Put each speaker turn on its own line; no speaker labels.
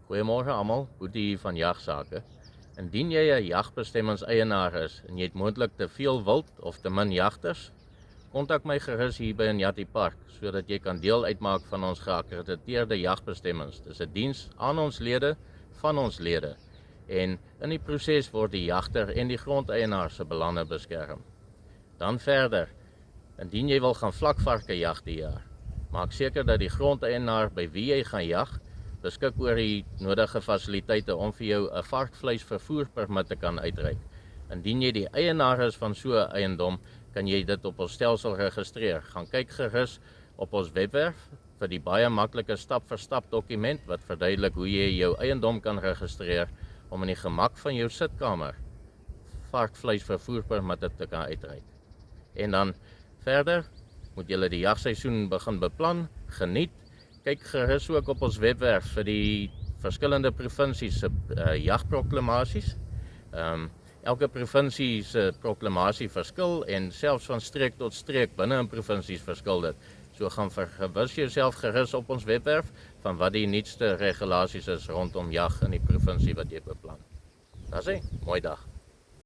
Goeiemôre almal, Boetie hier van Jagsake. Indien jy 'n jagbestemmingseienaar is en jy het moontlik te veel wild of te min jagters, kontak my gerus hier by Inyati Park sodat jy kan deel uitmaak van ons geakkrediteerde jagbestemmings. Dis 'n diens aan ons lede, van ons lede. En in die proses word die jagter en die grondeienaar se belange beskerm. Dan verder, indien jy wil gaan vlakvarke jag die jaar, maak seker dat die grondeienaar by wie jy gaan jag beskik oor die nodige fasiliteite om vir jou 'n varkvleisvervoerpermit te kan uitreik. Indien jy die eienaar is van so 'n eiendom, kan jy dit op ons stelsel registreer. Gaan kyk gerus op ons webwerf vir die baie maklike stap-vir-stap dokument wat verduidelik hoe jy jou eiendom kan registreer om in die gemak van jou sitkamer varkvleisvervoerpermitte te kan uitreik. En dan verder moet julle die jagseisoen begin beplan, geniet. Kyk gerus ook op ons webwerf vir die verskillende provinsies se jagproklamasies. Elke provinsie se proklamasie verskil en selfs van streek tot streek binne in provinsies verskil dit. So gaan vergewis jouself gerus op ons webwerf van wat die nuutste regulasies is rondom jag in die provinsie wat jy beplan. Dis 'n mooi dag.